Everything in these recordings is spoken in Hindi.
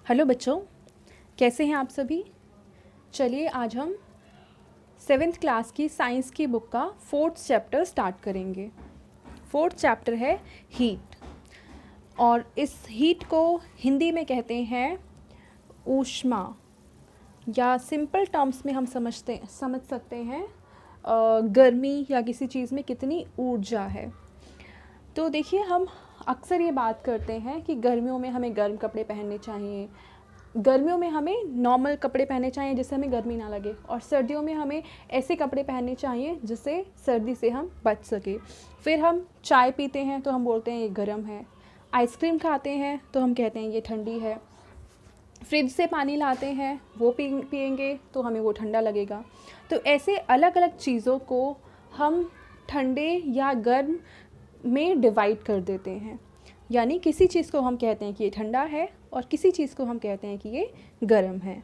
हेलो बच्चों, कैसे हैं आप सभी। चलिए आज हम 7th क्लास की साइंस की बुक का 4th चैप्टर स्टार्ट करेंगे। 4th चैप्टर है हीट, और इस हीट को हिंदी में कहते हैं ऊष्मा, या सिंपल टर्म्स में हम समझ सकते हैं गर्मी या किसी चीज़ में कितनी ऊर्जा है। तो देखिए, हम अक्सर ये बात करते हैं कि गर्मियों में हमें गर्म कपड़े पहनने चाहिए, गर्मियों में हमें नॉर्मल कपड़े पहनने चाहिए जिससे हमें गर्मी ना लगे, और सर्दियों में हमें ऐसे कपड़े पहनने चाहिए जिससे सर्दी से हम बच सके। फिर हम चाय पीते हैं तो हम बोलते हैं ये गर्म है, आइसक्रीम खाते हैं तो हम कहते हैं ये ठंडी है, फ्रिज से पानी लाते हैं वो पिएंगे तो हमें वो ठंडा लगेगा। तो ऐसे अलग अलग चीज़ों को हम ठंडे या गर्म में डिवाइड कर देते हैं, यानी किसी चीज़ को हम कहते हैं कि ये ठंडा है और किसी चीज़ को हम कहते हैं कि ये गर्म है।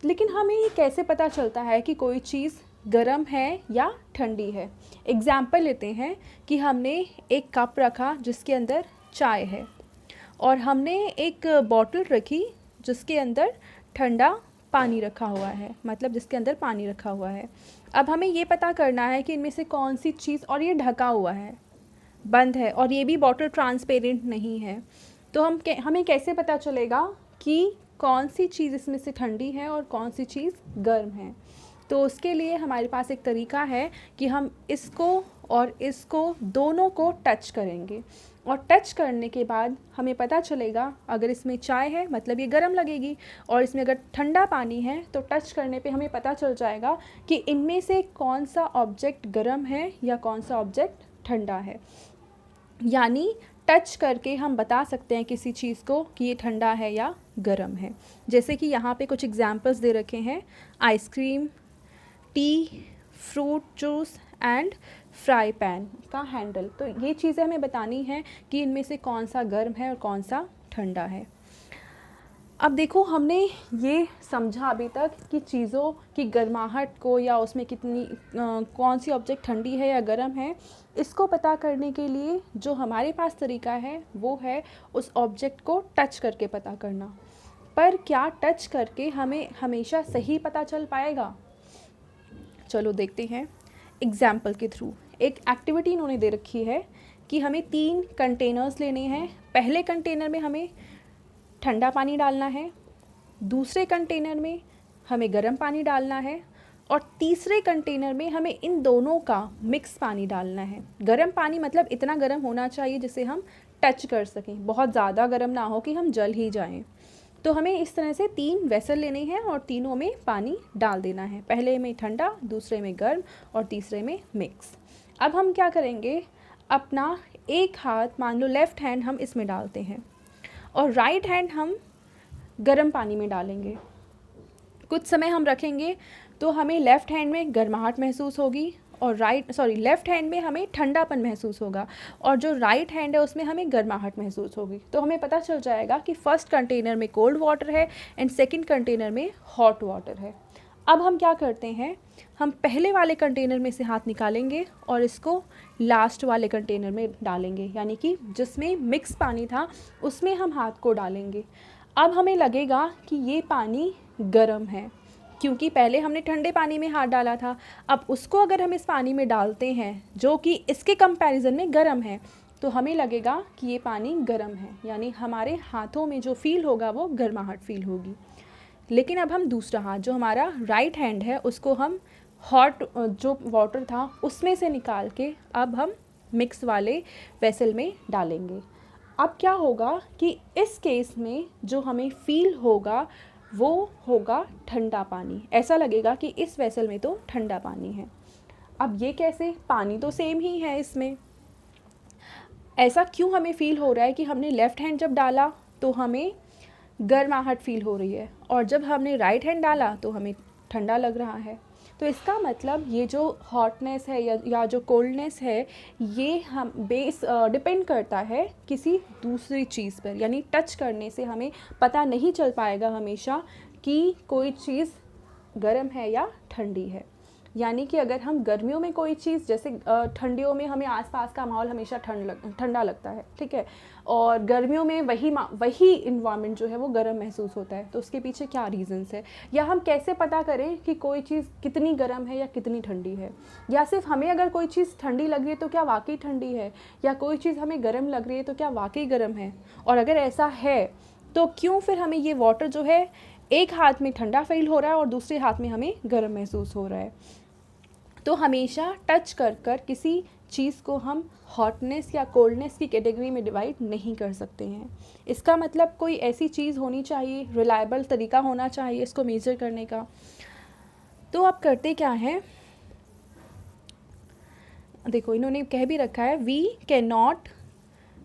लेकिन हमें ये कैसे पता चलता है कि कोई चीज़ गर्म है या ठंडी है। एग्ज़ाम्पल लेते हैं कि हमने एक कप रखा जिसके अंदर चाय है, और हमने एक बॉटल रखी जिसके अंदर ठंडा पानी रखा हुआ है, मतलब जिसके अंदर पानी रखा हुआ है। अब हमें ये पता करना है कि इनमें से कौन सी चीज़, और ये ढका हुआ है, बंद है, और ये भी बॉटल ट्रांसपेरेंट नहीं है, तो हमें कैसे पता चलेगा कि कौन सी चीज़ इसमें से ठंडी है और कौन सी चीज़ गर्म है। तो उसके लिए हमारे पास एक तरीका है कि हम इसको और इसको दोनों को टच करेंगे, और टच करने के बाद हमें पता चलेगा अगर इसमें चाय है मतलब ये गर्म लगेगी, और इसमें अगर ठंडा पानी है तो टच करने पे हमें पता चल जाएगा कि इनमें से कौन सा ऑब्जेक्ट गर्म है या कौन सा ऑब्जेक्ट ठंडा है। यानी टच करके हम बता सकते हैं किसी चीज़ को कि ये ठंडा है या गर्म है। जैसे कि यहाँ पे कुछ एग्जांपल्स दे रखे हैं, ice cream, T, fruit juice and fry pan का हैंडल। तो ये चीज़ें हमें बतानी है कि इनमें से कौन सा गर्म है और कौन सा ठंडा है। अब देखो, हमने ये समझा अभी तक कि चीज़ों की गर्माहट को, या उसमें कितनी कौन सी ऑब्जेक्ट ठंडी है या गर्म है, इसको पता करने के लिए जो हमारे पास तरीका है वो है उस ऑब्जेक्ट को टच करके पता करना। पर क्या टच करके हमें हमेशा सही पता चल पाएगा? चलो देखते हैं एग्जाम्पल के थ्रू। एक एक्टिविटी इन्होंने दे रखी है कि हमें 3 कंटेनर्स लेने हैं। पहले कंटेनर में हमें ठंडा पानी डालना है, दूसरे कंटेनर में हमें गर्म पानी डालना है, और तीसरे कंटेनर में हमें इन दोनों का मिक्स पानी डालना है। गर्म पानी मतलब इतना गर्म होना चाहिए जिसे हम टच कर सकें, बहुत ज़्यादा गर्म ना हो कि हम जल ही जाएं। तो हमें इस तरह से 3 वेसल लेने हैं और तीनों में पानी डाल देना है, पहले में ठंडा, दूसरे में गर्म और तीसरे में मिक्स। अब हम क्या करेंगे, अपना एक हाथ, मान लो लेफ़्ट हैंड, हम इसमें डालते हैं और राइट हैंड हम गर्म पानी में डालेंगे। कुछ समय हम रखेंगे तो हमें लेफ़्ट हैंड में गर्माहट महसूस होगी, और लेफ़्ट हैंड में हमें ठंडापन महसूस होगा, और जो राइट हैंड है उसमें हमें गर्माहट महसूस होगी। तो हमें पता चल जाएगा कि फर्स्ट कंटेनर में कोल्ड वाटर है एंड सेकंड कंटेनर में हॉट वाटर है। अब हम क्या करते हैं, हम पहले वाले कंटेनर में से हाथ निकालेंगे और इसको लास्ट वाले कंटेनर में डालेंगे, यानी कि जिसमें मिक्स पानी था उसमें हम हाथ को डालेंगे। अब हमें लगेगा कि ये पानी गर्म है, क्योंकि पहले हमने ठंडे पानी में हाथ डाला था। अब उसको अगर हम इस पानी में डालते हैं जो कि इसके कंपैरिजन में गर्म है, तो हमें लगेगा कि ये पानी गर्म है, यानी हमारे हाथों में जो फील होगा वो गर्माहट फील होगी। लेकिन अब हम दूसरा हाथ, जो हमारा राइट हैंड है, उसको हम हॉट जो वाटर था उसमें से निकाल के अब हम मिक्स वाले वेसल में डालेंगे। अब क्या होगा कि इस केस में जो हमें फील होगा वो होगा ठंडा पानी। ऐसा लगेगा कि इस वेसल में तो ठंडा पानी है। अब ये कैसे, पानी तो सेम ही है इसमें, ऐसा क्यों हमें फील हो रहा है कि हमने लेफ़्ट हैंड जब डाला तो हमें गर्माहट फील हो रही है, और जब हमने राइट हैंड डाला तो हमें ठंडा लग रहा है? तो इसका मतलब ये जो हॉटनेस है या जो कोल्डनेस है, ये हम डिपेंड करता है किसी दूसरी चीज़ पर, यानी टच करने से हमें पता नहीं चल पाएगा हमेशा कि कोई चीज़ गर्म है या ठंडी है। यानी कि अगर हम गर्मियों में कोई चीज़, जैसे ठंडियों में हमें आसपास का माहौल हमेशा ठंडा लगता है, ठीक है, और गर्मियों में वही इन्वायरमेंट जो है वो गर्म महसूस होता है, तो उसके पीछे क्या रीज़न्स है, या हम कैसे पता करें कि कोई चीज़ कितनी गर्म है या कितनी ठंडी है, या सिर्फ हमें अगर कोई चीज़ ठंडी लग रही है तो क्या वाकई ठंडी है, या कोई चीज़ हमें गर्म लग रही है तो क्या वाकई गर्म है, और अगर ऐसा है तो क्यों फिर हमें ये वाटर जो है एक हाथ में ठंडा फील हो रहा है और दूसरे हाथ में हमें गर्म महसूस हो रहा है। तो हमेशा टच कर किसी चीज़ को हम हॉटनेस या कोल्डनेस की कैटेगरी में डिवाइड नहीं कर सकते हैं। इसका मतलब कोई ऐसी चीज़ होनी चाहिए, रिलायबल तरीका होना चाहिए इसको मेज़र करने का। तो आप करते क्या हैं, देखो इन्होंने कह भी रखा है, we can not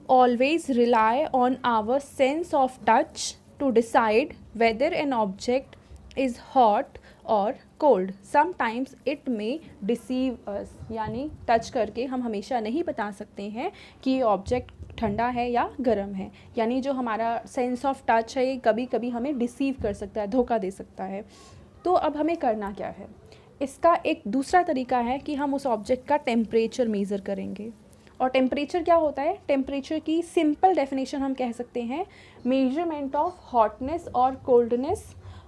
always rely on our sense of touch to decide whether an object is hot or cold. Sometimes it may deceive us. यानी टच करके हम हमेशा नहीं बता सकते हैं कि ये ऑब्जेक्ट ठंडा है या गर्म है, यानी जो हमारा सेंस ऑफ टच है ये कभी कभी हमें डिसीव कर सकता है, धोखा दे सकता है। तो अब हमें करना क्या है, इसका एक दूसरा तरीका है कि हम उस ऑब्जेक्ट का टेम्परेचर मेज़र करेंगे। और टेम्परेचर क्या होता है, टेम्परेचर की सिंपल डेफिनेशन हम कह सकते हैं मेजरमेंट ऑफ हॉटनेस और कोल्डनेस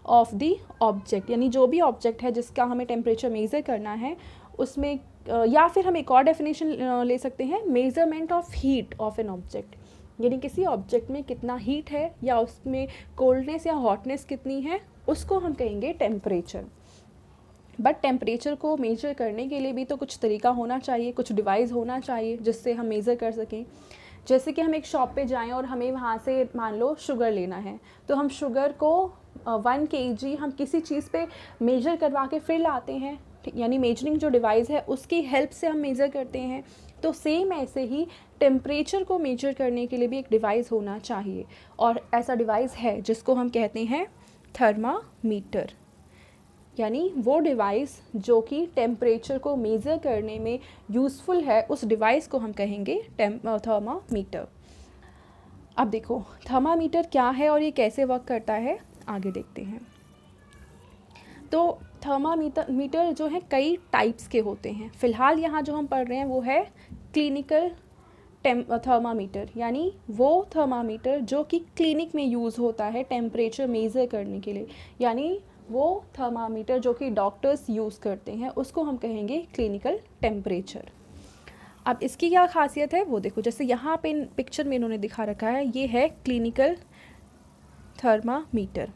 ऑफ द ऑब्जेक्ट, यानी जो भी ऑब्जेक्ट है जिसका हमें टेम्परेचर मेज़र करना है उसमें, या फिर हम एक और डेफिनेशन ले सकते हैं, measurement of heat of an object, यानी किसी ऑब्जेक्ट में कितना हीट है या उसमें कोल्डनेस या हॉटनेस कितनी है उसको हम कहेंगे टेम्परेचर। बट टेम्परेचर को मेज़र करने के लिए भी तो कुछ तरीका होना चाहिए, कुछ डिवाइस होना चाहिए जिससे हम मेज़र कर सकें। जैसे कि हम एक शॉप पे जाएं और हमें वहाँ से मान लो शुगर लेना है, तो हम शुगर को 1 kg हम किसी चीज़ पे मेज़र करवा के फिर लाते हैं, यानी मेजरिंग जो डिवाइस है उसकी हेल्प से हम मेज़र करते हैं। तो सेम ऐसे ही टेम्परेचर को मेजर करने के लिए भी एक डिवाइस होना चाहिए, और ऐसा डिवाइस है जिसको हम कहते हैं थर्मामीटर, यानी वो डिवाइस जो कि टेम्परेचर को मेज़र करने में यूज़फुल है, उस डिवाइस को हम कहेंगे थर्मामीटर। अब देखो थर्मामीटर क्या है और ये कैसे वर्क करता है, आगे देखते हैं। तो थर्मामीटर जो है कई टाइप्स के होते हैं। फ़िलहाल यहाँ जो हम पढ़ रहे हैं वो है क्लिनिकल थर्मामीटर, यानी वो थर्मामीटर जो कि क्लिनिक में यूज़ होता है टेम्परेचर मेज़र करने के लिए, यानी वो थर्मामीटर जो कि डॉक्टर्स यूज़ करते हैं उसको हम कहेंगे क्लिनिकल टेम्परेचर। अब इसकी क्या खासियत है वो देखो, जैसे यहाँ पे पिक्चर में इन्होंने दिखा रखा है, ये है क्लिनिकल थर्मामीटर।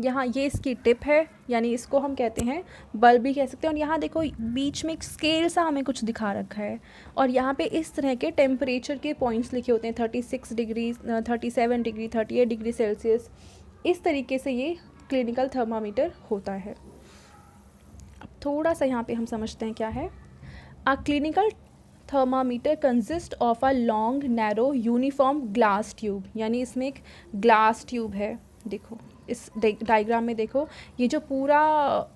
यहाँ ये इसकी टिप है, यानी इसको हम कहते हैं बल्ब भी कह सकते हैं, और यहाँ देखो बीच में एक स्केल सा हमें कुछ दिखा रखा है, और यहाँ पे इस तरह के टेम्परेचर के पॉइंट्स लिखे होते हैं, 36 डिग्री, 37 डिग्री, 38 डिग्री सेल्सियस। इस तरीके से ये क्लिनिकल थर्मामीटर होता है। अब थोड़ा सा यहाँ पे हम समझते हैं क्या है। A clinical thermometer consist of a long narrow uniform glass tube, यानी इसमें एक ग्लास ट्यूब है। देखो इस डायग्राम में देखो, ये जो पूरा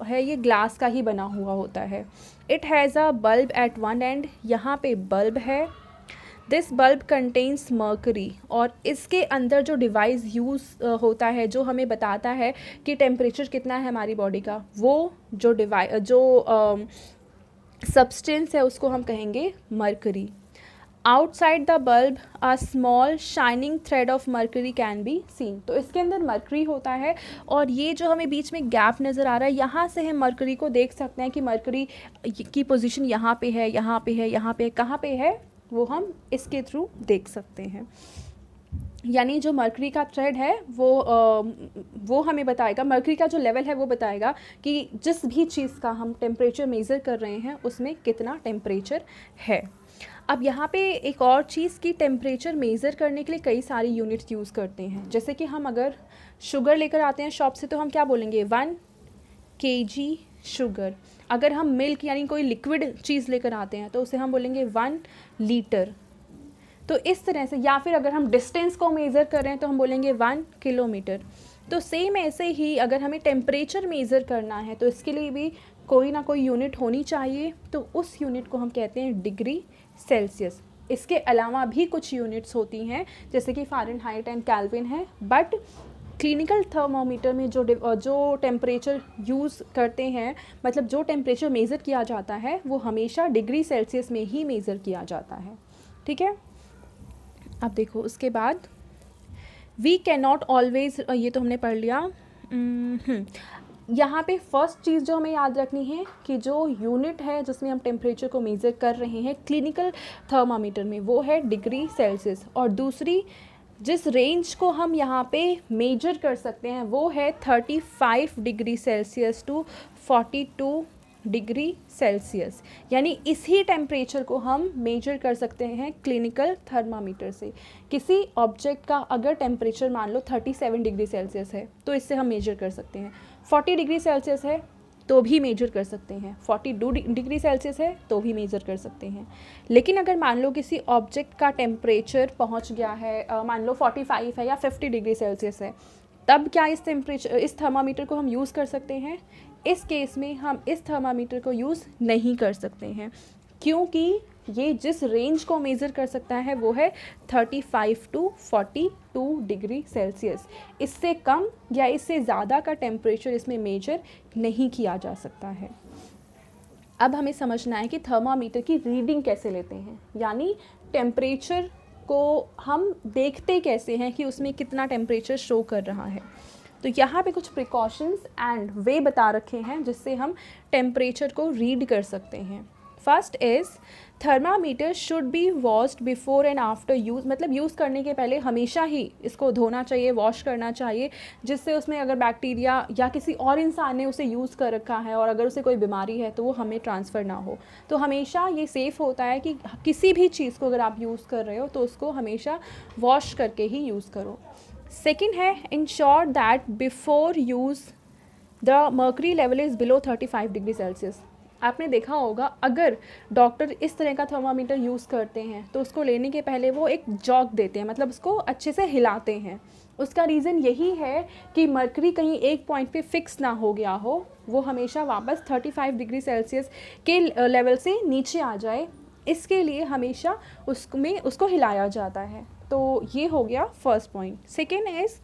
है ये ग्लास का ही बना हुआ होता है। It has a bulb at one end, यहाँ पे बल्ब है। दिस बल्ब कंटेन्स मर्करी, और इसके अंदर जो डिवाइस यूज़ होता है जो हमें बताता है कि टेम्परेचर कितना है हमारी बॉडी का, वो जो सब्सटेंस है उसको हम कहेंगे mercury. Outside the bulb a small shining thread of mercury can be seen, तो इसके अंदर मर्करी होता है, और ये जो हमें बीच में गैप नज़र आ रहा है यहाँ से हम मर्करी को देख सकते हैं कि मर्करी की पोजीशन यहाँ पे है, यहाँ पे है, यहाँ पे, कहाँ पे है, वो हम इसके थ्रू देख सकते हैं। यानी जो मर्करी का थ्रेड है वो हमें बताएगा, मर्करी का जो लेवल है वो बताएगा कि जिस भी चीज़ का हम टेम्परेचर मेज़र कर रहे हैं उसमें कितना टेम्परेचर है। अब यहाँ पे एक और चीज़ की टेम्परेचर मेज़र करने के लिए कई सारी यूनिट्स यूज़ करते हैं। जैसे कि हम अगर शुगर लेकर आते हैं शॉप से तो हम क्या बोलेंगे, 1 kg शुगर। अगर हम मिल्क यानी कोई लिक्विड चीज़ लेकर आते हैं तो उसे हम बोलेंगे 1 लीटर। तो इस तरह से, या फिर अगर हम डिस्टेंस को मेज़र कर रहे हैं तो हम बोलेंगे 1 किलोमीटर। तो सेम ऐसे ही अगर हमें टेम्परेचर मेज़र करना है तो इसके लिए भी कोई ना कोई यूनिट होनी चाहिए, तो उस यूनिट को हम कहते हैं डिग्री सेल्सियस। इसके अलावा भी कुछ यूनिट्स होती हैं जैसे कि फ़ारेनहाइट एंड केल्विन है, बट क्लिनिकल थर्मामीटर में जो टेम्परेचर यूज़ करते हैं, मतलब जो टेम्परेचर मेज़र किया जाता है वो हमेशा डिग्री सेल्सियस में ही मेज़र किया जाता है, ठीक है। अब देखो उसके बाद वी कैन नॉट ऑलवेज, ये तो हमने पढ़ लिया। यहाँ पे फर्स्ट चीज़ जो हमें याद रखनी है कि जो यूनिट है जिसमें हम टेम्परेचर को मेज़र कर रहे हैं क्लिनिकल थर्मामीटर में, वो है डिग्री सेल्सियस, और दूसरी जिस रेंज को हम यहाँ पे मेजर कर सकते हैं वो है 35 degree Celsius to 42 degree Celsius, यानी इसी टेम्परेचर को हम मेजर कर सकते हैं क्लिनिकल थर्मामीटर से। किसी ऑब्जेक्ट का अगर टेम्परेचर मान लो 37 डिग्री सेल्सियस है तो इससे हम मेजर कर सकते हैं, 40 डिग्री सेल्सियस है तो भी मेजर कर सकते हैं, 42 डिग्री सेल्सियस है तो भी मेजर कर सकते हैं। लेकिन अगर मान लो किसी ऑब्जेक्ट का टेम्परेचर पहुंच गया है, मान लो 45 है या 50 डिग्री सेल्सियस है, तब क्या इस थर्मामीटर को हम यूज़ कर सकते हैं? इस केस में हम इस थर्मामीटर को यूज़ नहीं कर सकते हैं, क्योंकि ये जिस रेंज को मेज़र कर सकता है वो है 35 टू 42 डिग्री सेल्सियस। इससे कम या इससे ज़्यादा का टेम्परेचर इसमें मेजर नहीं किया जा सकता है। अब हमें समझना है कि थर्मामीटर की रीडिंग कैसे लेते हैं, यानी टेम्परेचर को हम देखते कैसे हैं कि उसमें कितना टेम्परेचर शो कर रहा है। तो यहाँ पे कुछ प्रिकॉशंस एंड वे बता रखे हैं जिससे हम टेम्परेचर को रीड कर सकते हैं। First is thermometer should be washed before and after use, मतलब यूज़ करने के पहले हमेशा ही इसको धोना चाहिए, वॉश करना चाहिए, जिससे उसमें अगर बैक्टीरिया या किसी और इंसान ने उसे यूज़ कर रखा है और अगर उसे कोई बीमारी है तो वो हमें ट्रांसफ़र ना हो। तो हमेशा ये सेफ़ होता है कि किसी भी चीज़ को अगर आप यूज़ कर रहे हो तो उसको हमेशा वॉश करके ही यूज़ करो। सेकेंड है ensure that before use the mercury level is below 35 degree Celsius. आपने देखा होगा अगर डॉक्टर इस तरह का थर्मामीटर यूज़ करते हैं तो उसको लेने के पहले वो एक जॉक देते हैं, मतलब उसको अच्छे से हिलाते हैं। उसका रीज़न यही है कि मर्करी कहीं एक पॉइंट पे फिक्स ना हो गया हो, वो हमेशा वापस 35 डिग्री सेल्सियस के लेवल से नीचे आ जाए, इसके लिए हमेशा उसको हिलाया जाता है। तो ये हो गया first point. Second is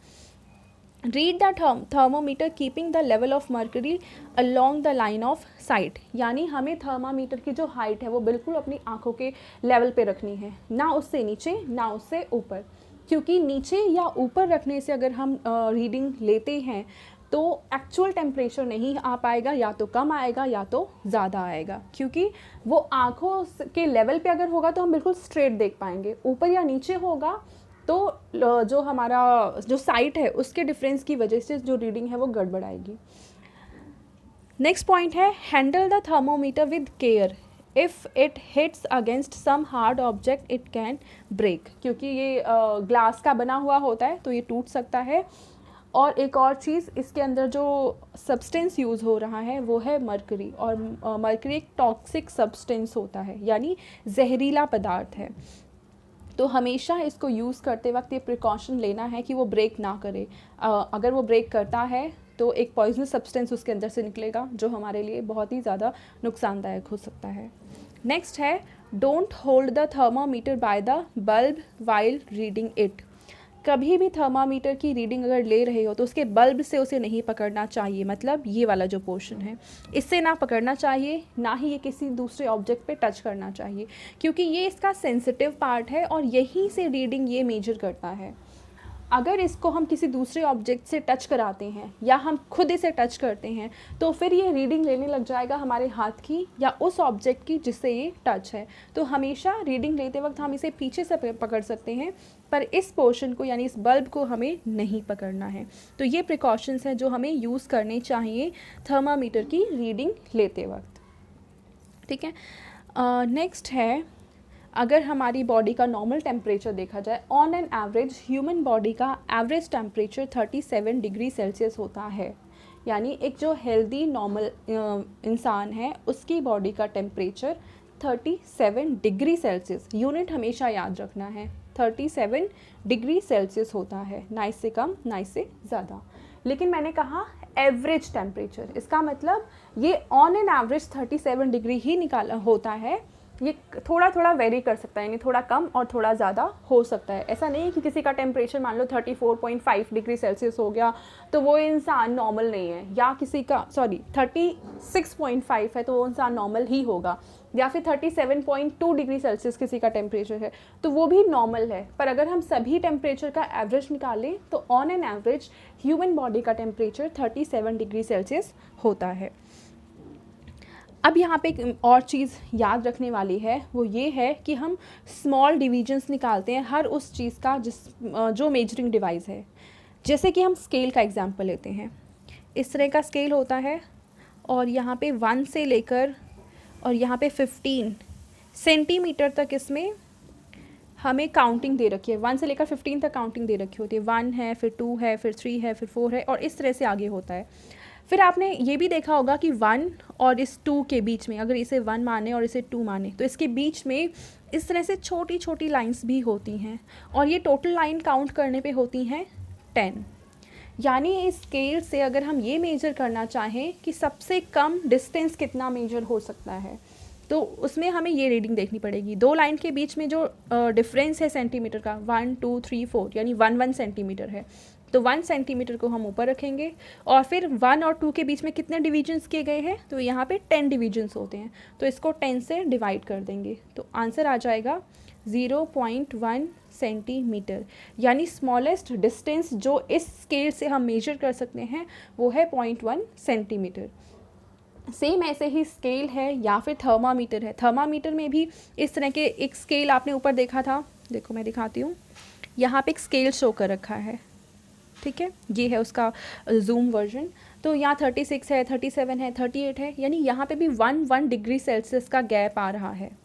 read the thermometer keeping the level of mercury along the line of site, यानी हमें थर्मामीटर की जो हाइट है वो बिल्कुल अपनी आंखों के लेवल पे रखनी है, ना उससे नीचे ना उससे ऊपर, क्योंकि नीचे या ऊपर रखने से अगर हम रीडिंग लेते हैं तो एक्चुअल टेम्परेचर नहीं आ पाएगा, या तो कम आएगा या तो ज़्यादा आएगा, क्योंकि वो आंखों के लेवल पे अगर होगा तो हम बिल्कुल स्ट्रेट देख पाएंगे, ऊपर या नीचे होगा तो जो हमारा जो साइट है उसके डिफरेंस की वजह से जो रीडिंग है वो गड़बड़ आएगी। नेक्स्ट पॉइंट है handle the thermometer with care, if it hits against some hard object it can break, क्योंकि ये ग्लास का बना हुआ होता है तो ये टूट सकता है। और एक और चीज़, इसके अंदर जो सब्सटेंस यूज़ हो रहा है वो है मर्करी, और मर्करी एक टॉक्सिक सब्सटेंस होता है, यानी जहरीला पदार्थ है। तो हमेशा इसको यूज़ करते वक्त ये प्रिकॉशन लेना है कि वो ब्रेक ना करे। अगर वो ब्रेक करता है तो एक पॉइजनस सब्सटेंस उसके अंदर से निकलेगा जो हमारे लिए बहुत ही ज़्यादा नुकसानदायक हो सकता है। नेक्स्ट है don't hold the thermometer by the bulb while reading it, कभी भी थर्मामीटर की रीडिंग अगर ले रहे हो तो उसके बल्ब से उसे नहीं पकड़ना चाहिए, मतलब ये वाला जो पोर्शन है इससे ना पकड़ना चाहिए, ना ही ये किसी दूसरे ऑब्जेक्ट पे टच करना चाहिए, क्योंकि ये इसका सेंसिटिव पार्ट है और यहीं से रीडिंग ये मेजर करता है। अगर इसको हम किसी दूसरे ऑब्जेक्ट से टच कराते हैं या हम खुद इसे टच करते हैं तो फिर ये रीडिंग लेने लग जाएगा हमारे हाथ की या उस ऑब्जेक्ट की जिससे ये टच है। तो हमेशा रीडिंग लेते वक्त हम इसे पीछे से पकड़ सकते हैं, पर इस पोर्शन को यानी इस बल्ब को हमें नहीं पकड़ना है। तो ये प्रिकॉशंस हैं जो हमें यूज़ करने चाहिए थर्मामीटर की रीडिंग लेते वक्त, ठीक है। नेक्स्ट है, अगर हमारी बॉडी का नॉर्मल टेम्परेचर देखा जाए, on an average human body का एवरेज टेम्परेचर 37 डिग्री सेल्सियस होता है, यानी एक जो हेल्दी नॉर्मल इंसान है उसकी बॉडी का टेम्परेचर 37 डिग्री सेल्सियस, यूनिट हमेशा याद रखना है 37 डिग्री सेल्सियस होता है, ना इससे कम ना इससे ज़्यादा। लेकिन मैंने कहा एवरेज टेम्परेचर, इसका मतलब ये ऑन एन एवरेज 37 डिग्री ही निकाला होता है, ये थोड़ा थोड़ा वेरी कर सकता है, यानी थोड़ा कम और थोड़ा ज़्यादा हो सकता है। ऐसा नहीं है कि किसी का टेम्परेचर मान लो 34.5 डिग्री सेल्सियस हो गया तो वो इंसान नॉर्मल नहीं है, या किसी का 36.5 है तो वो इंसान नॉर्मल ही होगा, या फिर 37.2 डिग्री सेल्सियस किसी का टेम्परेचर है तो वो भी नॉर्मल है। पर अगर हम सभी टेम्परेचर का एवरेज निकालें तो on an average human body का टेम्परेचर 37 डिग्री सेल्सियस होता है। अब यहाँ पे एक और चीज़ याद रखने वाली है, वो ये है कि हम स्मॉल डिवीजन्स निकालते हैं हर उस चीज़ का जो मेजरिंग डिवाइस है। जैसे कि हम स्केल का एग्जांपल लेते हैं, इस तरह का स्केल होता है और यहाँ पे 1 से लेकर और यहाँ पे 15 सेंटीमीटर तक इसमें हमें काउंटिंग दे रखी है। 1 से लेकर 15 तक काउंटिंग दे रखी होती है, 1 है, फिर 2 है, फिर 3 है, फिर 4 है, और इस तरह से आगे होता है। फिर आपने ये भी देखा होगा कि 1 और इस 2 के बीच में, अगर इसे 1 माने और इसे 2 माने तो इसके बीच में इस तरह से छोटी छोटी लाइंस भी होती हैं, और ये टोटल लाइन काउंट करने पे होती हैं 10। यानी इस स्केल से अगर हम ये मेजर करना चाहें कि सबसे कम डिस्टेंस कितना मेजर हो सकता है, तो उसमें हमें ये रीडिंग देखनी पड़ेगी। दो लाइन के बीच में जो डिफरेंस है सेंटीमीटर का 1 2 3 4 यानी 1 सेंटीमीटर है, तो 1 सेंटीमीटर को हम ऊपर रखेंगे। और फिर 1 और 2 के बीच में कितने डिवीजन्स किए गए हैं, तो यहाँ पे 10 डिवीजन्स होते हैं, तो इसको 10 से डिवाइड कर देंगे तो आंसर आ जाएगा 0.1 सेंटीमीटर। यानी स्मॉलेस्ट डिस्टेंस जो इस स्केल से हम मेजर कर सकते हैं वो है 0.1 सेंटीमीटर। सेम ऐसे ही स्केल है या फिर थर्मामीटर है। थर्मामीटर में भी इस तरह के एक स्केल आपने ऊपर देखा था, देखो मैं दिखाती हूँ, यहाँ पे एक स्केल शो कर रखा है, ठीक है, ये है उसका जूम वर्जन। तो यहाँ 36 है, 37 है, 38 है, यानी यहाँ पे भी 1 डिग्री सेल्सियस का गैप आ रहा है।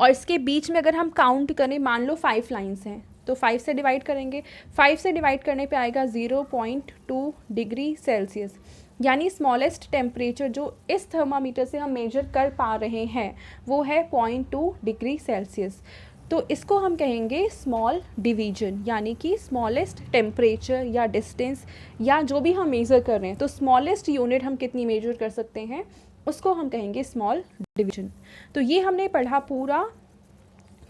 और इसके बीच में अगर हम काउंट करें, मान लो 5 लाइन्स हैं तो 5 से डिवाइड करेंगे, 5 से डिवाइड करने पे आएगा 0.2 डिग्री सेल्सियस। यानी स्मॉलेस्ट टेम्परेचर जो इस थर्मामीटर से हम मेजर कर पा रहे हैं वो है 0.2 डिग्री सेल्सियस। तो इसको हम कहेंगे स्मॉल डिवीजन, यानी कि स्मॉलेस्ट टेम्परेचर या डिस्टेंस या जो भी हम मेज़र कर रहे हैं, तो स्मॉलेस्ट यूनिट हम कितनी मेजर कर सकते हैं उसको हम कहेंगे स्मॉल डिवीजन। तो ये हमने पढ़ा पूरा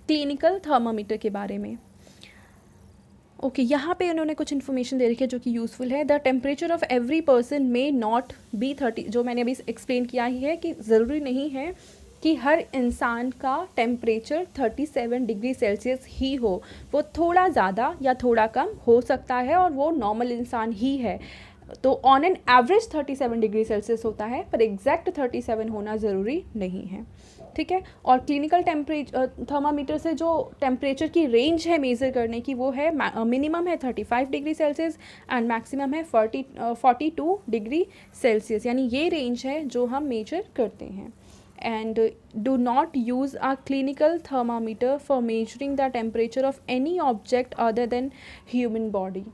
क्लिनिकल थर्मामीटर के बारे में। ओके, यहाँ पे उन्होंने कुछ इन्फॉर्मेशन दे रखी है जो कि यूज़फुल है। The temperature of every person may not be 30, जो मैंने अभी एक्सप्लेन किया ही है कि ज़रूरी नहीं है कि हर इंसान का टेम्परेचर 37 डिग्री सेल्सियस ही हो, वो थोड़ा ज़्यादा या थोड़ा कम हो सकता है और वो नॉर्मल इंसान ही है। तो on an average 37 degree Celsius होता है, पर एग्जैक्ट 37 होना ज़रूरी नहीं है, ठीक है। और क्लिनिकल थर्मामीटर से जो टेम्परेचर की रेंज है मेज़र करने की, वो है मिनिमम है 35 डिग्री सेल्सियस एंड मैक्सिमम है 42 डिग्री सेल्सियस, यानी ये रेंज है जो हम मेजर करते हैं। And do not use a clinical thermometer for measuring the temperature of any object other than human body।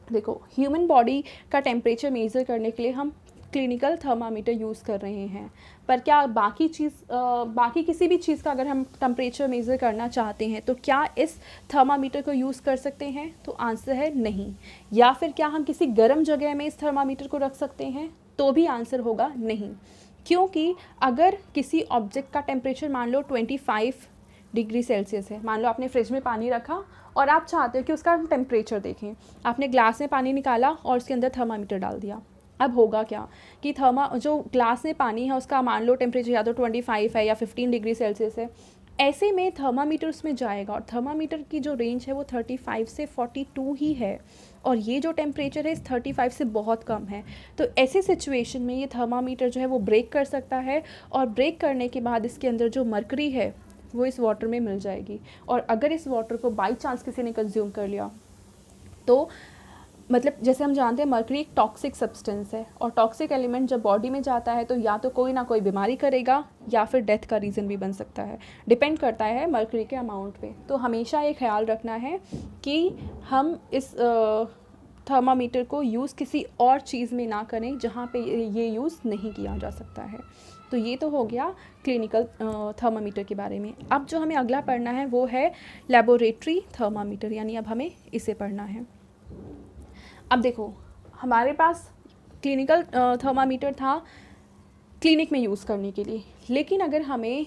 देखो, ह्यूमन बॉडी का टेम्परेचर मेज़र करने के लिए हम क्लिनिकल थर्मामीटर यूज़ कर रहे हैं, पर क्या बाकी किसी भी चीज़ का अगर हम टेम्परेचर मेज़र करना चाहते हैं तो क्या इस थर्मामीटर को यूज़ कर सकते हैं, तो आंसर है नहीं। या फिर क्या हम किसी गर्म जगह में इस थर्मामीटर को रख सकते हैं, तो भी आंसर होगा नहीं। क्योंकि अगर किसी ऑब्जेक्ट का टेम्परेचर मान लो 25 डिग्री सेल्सियस है, मान लो आपने फ्रिज में पानी रखा और आप चाहते हो कि उसका हम टेम्परेचर देखें, आपने ग्लास में पानी निकाला और उसके अंदर थर्मामीटर डाल दिया, अब होगा क्या कि जो ग्लास में पानी है उसका मान लो टेम्परेचर या तो 25 है या 15 डिग्री सेल्सियस है, ऐसे में थर्मामीटर उसमें जाएगा और थर्मामीटर की जो रेंज है वो 35 से 42 ही है, और ये जो टेम्परेचर है इस 35 से बहुत कम है। तो ऐसी सिचुएशन में ये थर्मामीटर जो है वो ब्रेक कर सकता है, और ब्रेक करने के बाद इसके अंदर जो मरकरी है वो इस वाटर में मिल जाएगी, और अगर इस वाटर को बाई चांस किसी ने कंज्यूम कर लिया तो मतलब जैसे हम जानते हैं मरकरी एक टॉक्सिक सब्सटेंस है, और टॉक्सिक एलिमेंट जब बॉडी में जाता है तो या तो कोई ना कोई बीमारी करेगा या फिर डेथ का रीज़न भी बन सकता है, डिपेंड करता है मरकरी के अमाउंट पे। तो हमेशा ये ख्याल रखना है कि हम इस थर्मामीटर को यूज़ किसी और चीज़ में ना करें जहाँ पे ये यूज़ नहीं किया जा सकता है। तो ये तो हो गया क्लिनिकल थर्मामीटर के बारे में। अब जो हमें अगला पढ़ना है वो है लेबोरेटरी थर्मामीटर, यानी अब हमें इसे पढ़ना है। अब देखो, हमारे पास क्लिनिकल थर्मामीटर था क्लिनिक में यूज़ करने के लिए, लेकिन अगर हमें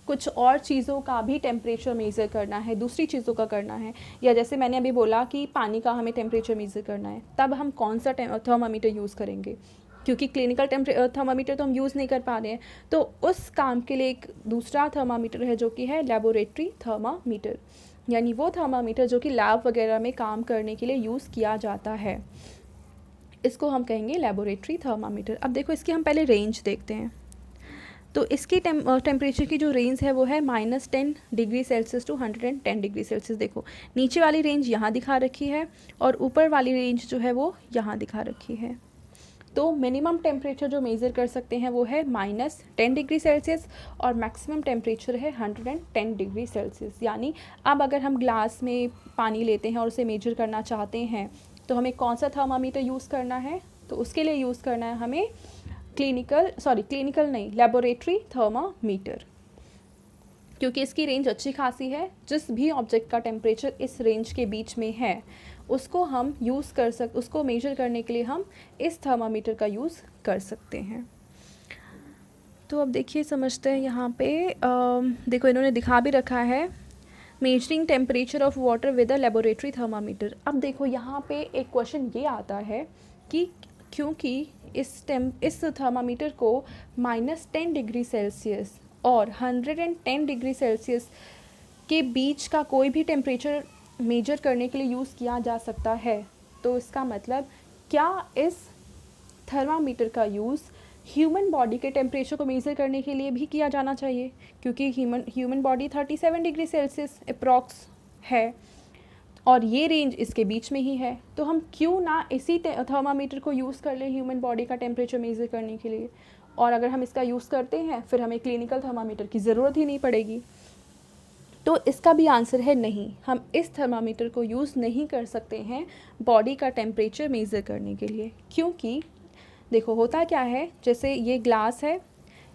कुछ और चीज़ों का भी टेम्परेचर मेज़र करना है, दूसरी चीज़ों का करना है, या जैसे मैंने अभी बोला कि पानी का हमें टेम्परेचर मेज़र करना है, तब हम कौन सा थर्मामीटर यूज़ करेंगे, क्योंकि क्लिनिकल थर्मामीटर तो हम यूज़ नहीं कर पा रहे हैं। तो उस काम के लिए एक दूसरा थर्मामीटर है जो कि है लेबोरेटरी थर्मामीटर, यानी वो थर्मामीटर जो कि लैब वगैरह में काम करने के लिए यूज़ किया जाता है, इसको हम कहेंगे लेबोरेटरी थर्मामीटर। अब देखो इसकी हम पहले रेंज देखते हैं। तो इसकी टेम्परेचर की जो रेंज है वो है -10 degree Celsius to 110 degree Celsius. देखो नीचे वाली रेंज यहाँ दिखा रखी है और ऊपर वाली रेंज जो है वो यहाँ दिखा रखी है। तो मिनिमम टेम्परेचर जो मेज़र कर सकते हैं वो है -10 डिग्री सेल्सियस और मैक्सिमम टेम्परेचर है 110 डिग्री सेल्सियस। यानी अब अगर हम ग्लास में पानी लेते हैं और उसे मेजर करना चाहते हैं तो हमें कौन सा थर्मामीटर यूज़ करना है, तो उसके लिए यूज़ करना है हमें क्लिनिकल नहीं, लेबोरेटरी थर्मामीटर, क्योंकि इसकी रेंज अच्छी खासी है। जिस भी ऑब्जेक्ट का टेम्परेचर इस रेंज के बीच में है उसको हम उसको मेजर करने के लिए हम इस थर्मामीटर का यूज़ कर सकते हैं। तो अब देखिए समझते हैं यहाँ पे देखो इन्होंने दिखा भी रखा है measuring temperature of water with a laboratory thermometer. अब देखो यहाँ पे एक क्वेश्चन ये आता है कि क्योंकि इस थर्मामीटर को -10 डिग्री सेल्सियस और 110 डिग्री सेल्सियस के बीच का कोई भी टेम्परेचर मेजर करने के लिए यूज़ किया जा सकता है, तो इसका मतलब क्या इस थर्मामीटर का यूज़ ह्यूमन बॉडी के टेम्परेचर को मेज़र करने के लिए भी किया जाना चाहिए, क्योंकि human body 37 degree Celsius approx है और ये रेंज इसके बीच में ही है। तो हम क्यों ना इसी थर्मामीटर को यूज़ कर लें ह्यूमन बॉडी का टेम्परेचर मेज़र करने के लिए, और अगर हम इसका यूज़ करते हैं फिर हमें क्लिनिकल थर्मामीटर की ज़रूरत ही नहीं पड़ेगी। तो इसका भी आंसर है नहीं, हम इस थर्मामीटर को यूज़ नहीं कर सकते हैं बॉडी का टेम्परेचर मेज़र करने के लिए। क्योंकि देखो होता क्या है, जैसे ये ग्लास है,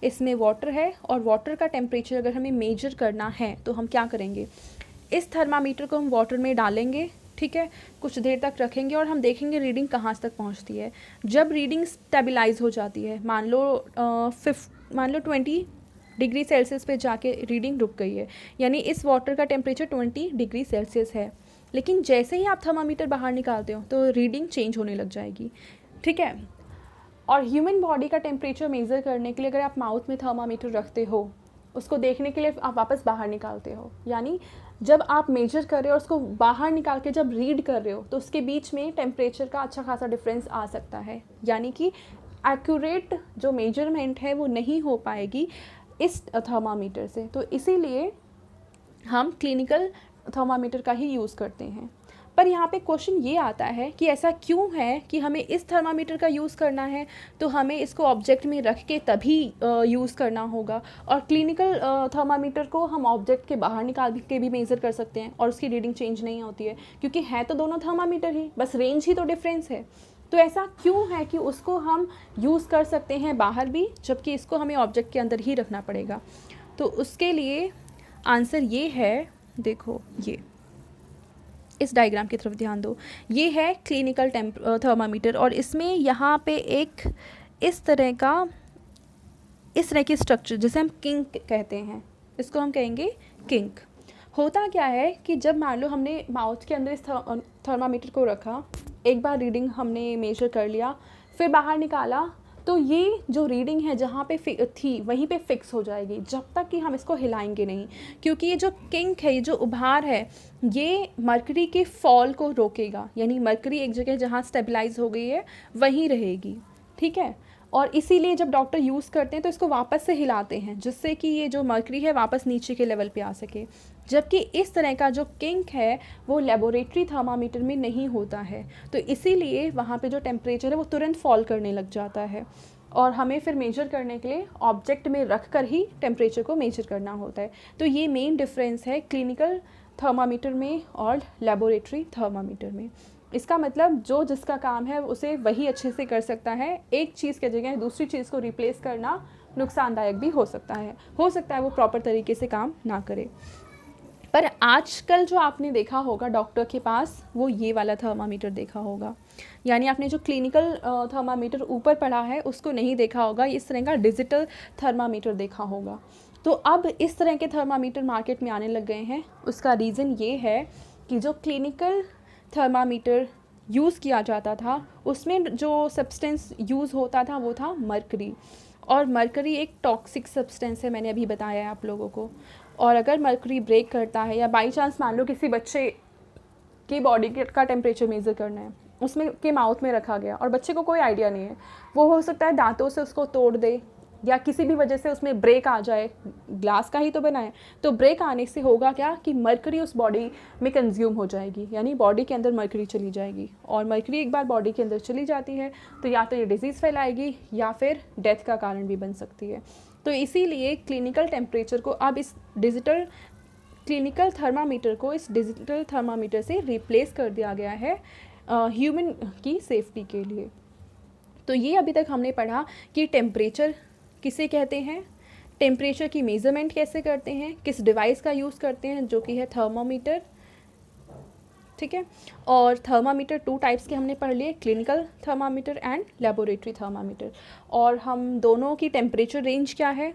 इसमें वाटर है और वाटर का टेम्परेचर अगर हमें मेजर करना है तो हम क्या करेंगे, इस थर्मामीटर को हम वाटर में डालेंगे, ठीक है, कुछ देर तक रखेंगे और हम देखेंगे रीडिंग कहाँ तक पहुँचती है। जब रीडिंग स्टेबलाइज हो जाती है, मान लो 20 डिग्री सेल्सियस पे जाके रीडिंग रुक गई है, यानी इस वाटर का टेम्परेचर 20 डिग्री सेल्सियस है, लेकिन जैसे ही आप थर्मामीटर बाहर निकालते हो तो रीडिंग चेंज होने लग जाएगी, ठीक है। और ह्यूमन बॉडी का टेम्परेचर मेज़र करने के लिए अगर आप माउथ में थर्मामीटर रखते हो, उसको देखने के लिए आप वापस बाहर निकालते हो, यानी जब आप मेजर कर रहे हो और उसको बाहर निकाल के जब रीड कर रहे हो तो उसके बीच में टेम्परेचर का अच्छा खासा डिफरेंस आ सकता है, यानी कि एक्यूरेट जो मेजरमेंट है वो नहीं हो पाएगी इस थर्मामीटर से। तो इसीलिए हम क्लिनिकल थर्मामीटर का ही यूज़ करते हैं। पर यहाँ पे क्वेश्चन ये आता है कि ऐसा क्यों है कि हमें इस थर्मामीटर का यूज़ करना है, तो हमें इसको ऑब्जेक्ट में रख के तभी यूज़ करना होगा, और क्लिनिकल थर्मामीटर को हम ऑब्जेक्ट के बाहर निकाल के भी मेज़र कर सकते हैं और उसकी रीडिंग चेंज नहीं होती है, क्योंकि है तो दोनों थर्मामीटर ही, बस रेंज ही तो डिफरेंस है। तो ऐसा क्यों है कि उसको हम यूज़ कर सकते हैं बाहर भी, जबकि इसको हमें ऑब्जेक्ट के अंदर ही रखना पड़ेगा। तो उसके लिए आंसर ये है, देखो ये इस डायग्राम की तरफ ध्यान दो, ये है क्लिनिकल थर्मामीटर, और इसमें यहाँ पे एक इस तरह की स्ट्रक्चर जिसे हम किंक कहते हैं, इसको हम कहेंगे किंक। होता क्या है कि जब मान लो हमने माउथ के अंदर इस थर्मामीटर को रखा, एक बार रीडिंग हमने मेजर कर लिया, फिर बाहर निकाला, तो ये जो रीडिंग है जहाँ पे थी वहीं पे फिक्स हो जाएगी जब तक कि हम इसको हिलाएंगे नहीं, क्योंकि ये जो किंक है, ये जो उभार है, ये मरकरी के फॉल को रोकेगा, यानी मरकरी एक जगह जहाँ स्टेबलाइज हो गई है वहीं रहेगी, ठीक है। और इसीलिए जब डॉक्टर यूज़ करते हैं तो इसको वापस से हिलाते हैं जिससे कि ये जो मरकरी है वापस नीचे के लेवल पे आ सके, जबकि इस तरह का जो किंक है वो लेबोरेटरी थर्मामीटर में नहीं होता है। तो इसीलिए वहाँ पे जो टेम्परेचर है वो तुरंत फॉल करने लग जाता है और हमें फिर मेजर करने के लिए ऑब्जेक्ट में रख कर ही टेम्परेचर को मेजर करना होता है। तो ये मेन डिफरेंस है क्लिनिकल थर्मामीटर में और लेबोरेटरी थर्मामीटर में। इसका मतलब जो जिसका काम है उसे वही अच्छे से कर सकता है, एक चीज़ के जगह दूसरी चीज़ को रिप्लेस करना नुकसानदायक भी हो सकता है वो प्रॉपर तरीके से काम ना करे। पर आजकल जो आपने देखा होगा डॉक्टर के पास, वो ये वाला थर्मामीटर देखा होगा, यानी आपने जो क्लिनिकल थर्मामीटर ऊपर पढ़ा है उसको नहीं देखा होगा, इस तरह का डिजिटल थर्मामीटर देखा होगा। तो अब इस तरह के थर्मामीटर मार्केट में आने लग गए हैं। उसका रीज़न ये है कि जो क्लिनिकल थर्मामीटर यूज़ किया जाता था उसमें जो सब्सटेंस यूज़ होता था वो था मरकरी, और मरकरी एक टॉक्सिक सब्सटेंस है, मैंने अभी बताया है आप लोगों को। और अगर मरकरी ब्रेक करता है, या बाई चांस मान लो किसी बच्चे की बॉडी का टेम्परेचर मेज़र करना है, उसमें के माउथ में रखा गया और बच्चे को कोई आइडिया नहीं है, वो हो सकता है दांतों से उसको तोड़ दे या किसी भी वजह से उसमें ब्रेक आ जाए, ग्लास का ही तो बना है, तो ब्रेक आने से होगा क्या कि मरकरी उस बॉडी में कंज्यूम हो जाएगी, यानी बॉडी के अंदर मरकरी चली जाएगी। और मरकरी एक बार बॉडी के अंदर चली जाती है तो या तो ये डिजीज़ फैलाएगी या फिर डेथ का कारण भी बन सकती है। तो इसीलिए क्लिनिकल टेम्परेचर को अब इस क्लिनिकल थर्मामीटर को इस डिजिटल थर्मामीटर से रिप्लेस कर दिया गया है ह्यूमन की सेफ्टी के लिए। तो ये अभी तक हमने पढ़ा कि टेम्परेचर किसे कहते हैं, टेम्परेचर की मेज़रमेंट कैसे करते हैं, किस डिवाइस का यूज़ करते हैं जो कि है थर्मामीटर, ठीक है। और थर्मामीटर 2 टाइप्स के हमने पढ़ लिए, clinical thermometer and laboratory thermometer. और हम दोनों की टेम्परेचर रेंज क्या है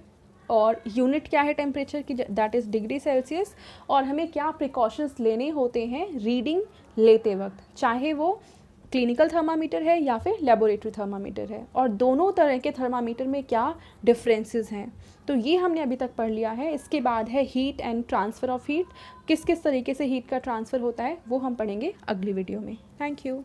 और यूनिट क्या है टेम्परेचर की, दैट इज़ डिग्री सेल्सियस, और हमें क्या प्रिकॉशंस लेने होते हैं रीडिंग लेते वक्त, चाहे वो क्लिनिकल थर्मामीटर है या फिर लेबोरेटरी थर्मामीटर है, और दोनों तरह के थर्मामीटर में क्या डिफरेंसेस हैं। तो ये हमने अभी तक पढ़ लिया है। इसके बाद है heat and transfer of heat, किस किस तरीके से हीट का ट्रांसफ़र होता है वो हम पढ़ेंगे अगली वीडियो में। Thank you.